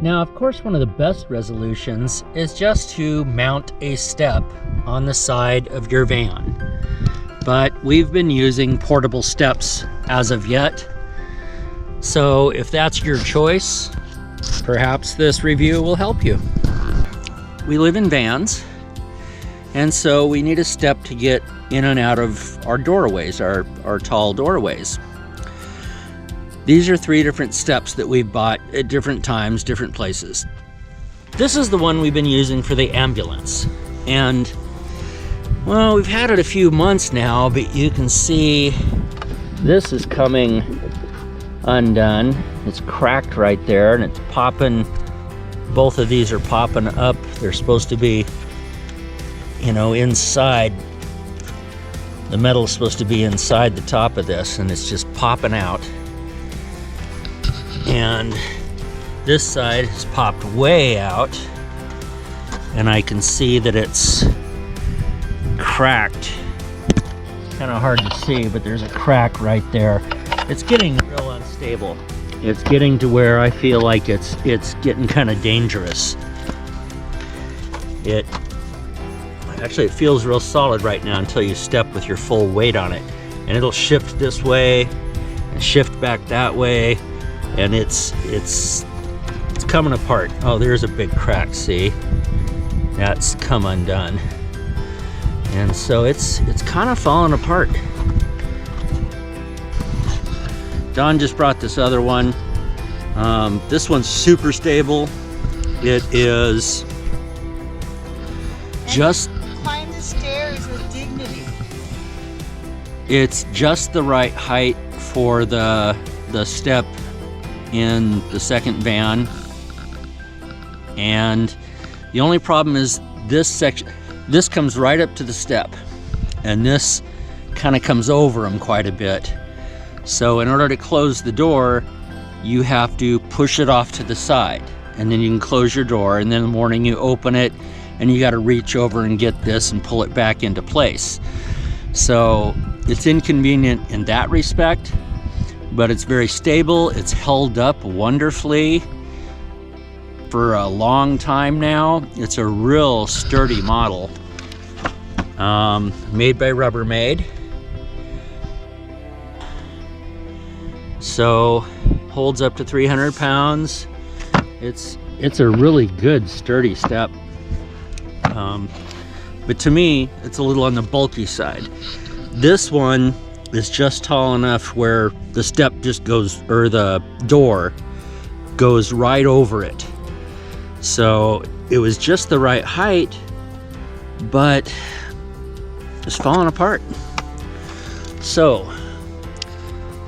Now, of course, one of the best resolutions is just to mount a step on the side of your van. But we've been using portable steps as of yet. So if that's your choice, perhaps this review will help you. We live in vans, and so we need a step to get in and out of our doorways, our tall doorways. These are 3 different steps that we've bought at different times, different places. This is the one we've been using for the ambulance. And, well, we've had it a few months now, but you can see this is coming undone. It's cracked right there, and it's popping. Both of these are popping up. They're supposed to be, you know, inside. The metal's supposed to be inside the top of this, and it's just popping out. And this side has popped way out, and I can see that it's cracked. Kind of hard to see, but there's a crack right there. It's getting real unstable. It's getting to where I feel like it's getting kind of dangerous. It feels real solid right now until you step with your full weight on it, and it'll shift this way and shift back that way. And it's coming apart. Oh, there's a big crack, see? That's come undone. And so it's kind of falling apart. Don just brought this other one. This one's super stable. It is just... Climb the stairs with dignity. It's just the right height for the step in the second van, and the only problem is this section. This comes right up to the step, and this kind of comes over them quite a bit. So in order to close the door, you have to push it off to the side, and then you can close your door, and then in the morning you open it, and you got to reach over and get this and pull it back into place. So it's inconvenient in that respect, but it's very stable. It's held up wonderfully for a long time now. It's a real sturdy model, made by Rubbermaid. So holds up to 300 pounds. It's a really good sturdy step, but to me it's a little on the bulky side. This one is just tall enough where the step just goes, or the door goes right over it. So it was just the right height, but it's falling apart. So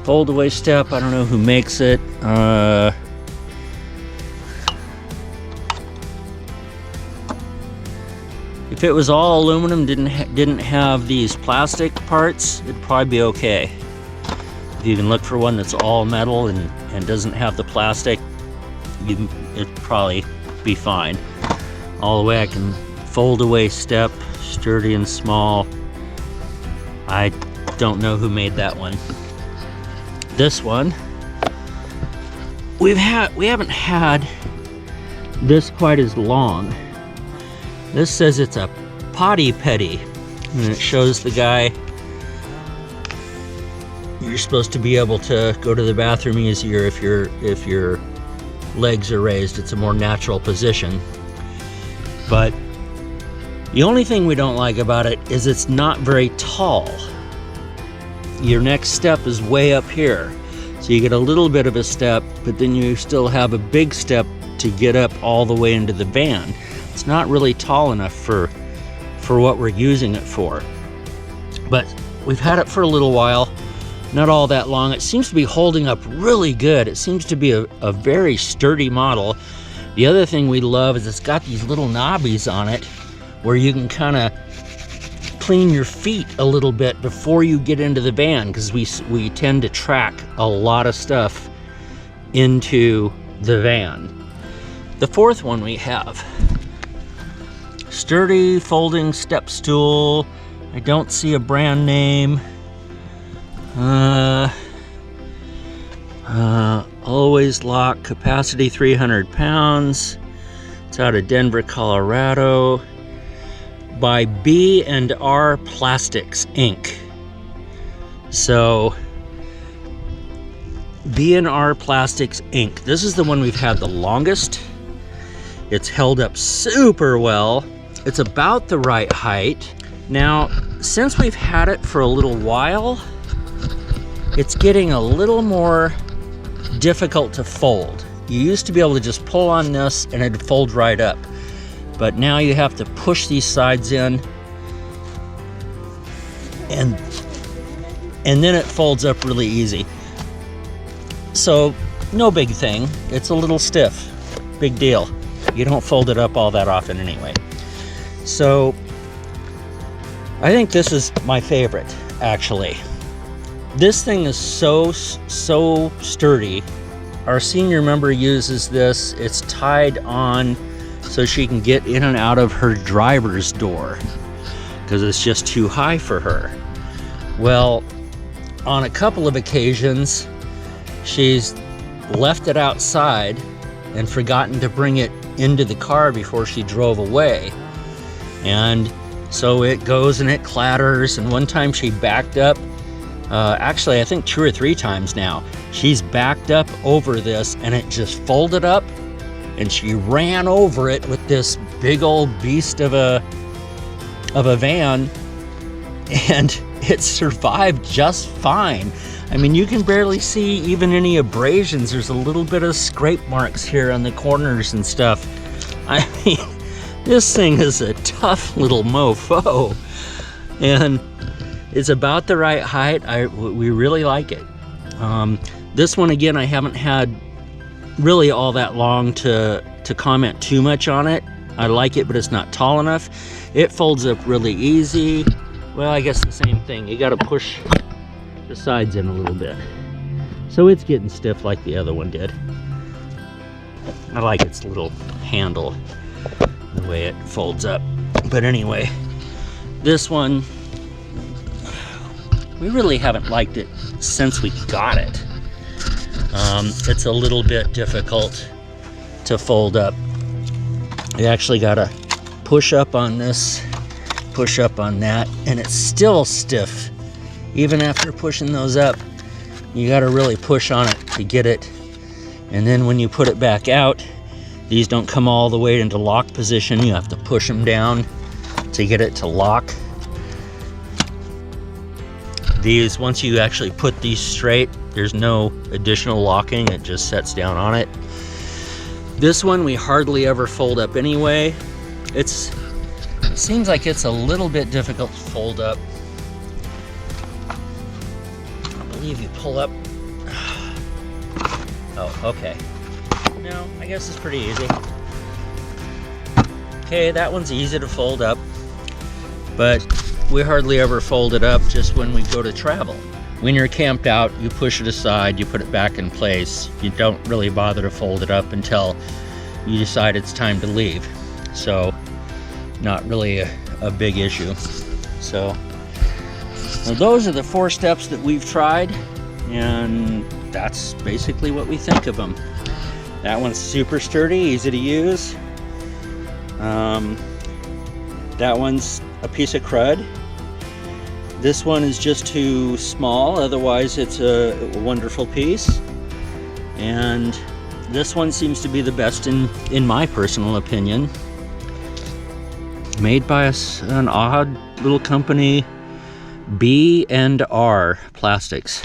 fold away step, I don't know who makes it. If it was all aluminum, didn't have these plastic parts, it'd probably be okay. If you can look for one that's all metal and doesn't have the plastic, it'd probably be fine. All the way I can fold away step, sturdy and small. I don't know who made that one. This one, we haven't had this quite as long. This says it's a potty petty, and it shows the guy. You're supposed to be able to go to the bathroom easier if your legs are raised. It's a more natural position. But the only thing we don't like about it is it's not very tall. Your next step is way up here, so you get a little bit of a step, but then you still have a big step to get up all the way into the van. It's not really tall enough for what we're using it for. But we've had it for a little while, not all that long. It seems to be holding up really good. It seems to be a very sturdy model. The other thing we love is it's got these little knobbies on it where you can kind of clean your feet a little bit before you get into the van, because we tend to track a lot of stuff into the van. The fourth one we have, sturdy folding step stool. I don't see a brand name. always lock, capacity 300 pounds. It's out of Denver, Colorado, by B&R Plastics Inc. So B&R Plastics Inc. This is the one we've had the longest. It's held up super well. It's about the right height. Now, since we've had it for a little while, it's getting a little more difficult to fold. You used to be able to just pull on this and it'd fold right up. But now you have to push these sides in and then it folds up really easy. So, no big thing. It's a little stiff. Big deal. You don't fold it up all that often anyway. So, I think this is my favorite, actually. This thing is so sturdy. Our senior member uses this. It's tied on so she can get in and out of her driver's door because it's just too high for her. Well, on a couple of occasions, she's left it outside and forgotten to bring it into the car before she drove away. And so it goes and it clatters, and one time she backed up, actually I think 2 or 3 times now, she's backed up over this and it just folded up and she ran over it with this big old beast of a van, and it survived just fine. I mean, you can barely see even any abrasions. There's a little bit of scrape marks here on the corners and stuff. I mean, this thing is a tough little mofo, and it's about the right height. We really like it. This one, again, I haven't had really all that long to comment too much on it. I like it, but it's not tall enough. It folds up really easy. Well, I guess the same thing. You got to push the sides in a little bit. So it's getting stiff like the other one did. I like its little handle, the way it folds up. But anyway, this one, we really haven't liked it since we got it. It's a little bit difficult to fold up. You actually gotta push up on this, push up on that, and it's still stiff. Even after pushing those up, you gotta really push on it to get it. And then when you put it back out, these don't come all the way into lock position. You have to push them down to get it to lock. These, once you actually put these straight, there's no additional locking, it just sets down on it. This one we hardly ever fold up anyway. It seems like it's a little bit difficult to fold up. I believe you pull up. Oh, okay. No, I guess it's pretty easy. Okay, that one's easy to fold up, but we hardly ever fold it up just when we go to travel. When you're camped out, you push it aside, you put it back in place. You don't really bother to fold it up until you decide it's time to leave. So, not really a big issue. So, well, those are the 4 steps that we've tried, and that's basically what we think of them. That one's super sturdy, easy to use. That one's a piece of crud. This one is just too small, otherwise it's a wonderful piece. And this one seems to be the best in my personal opinion. Made by an odd little company, B&R Plastics.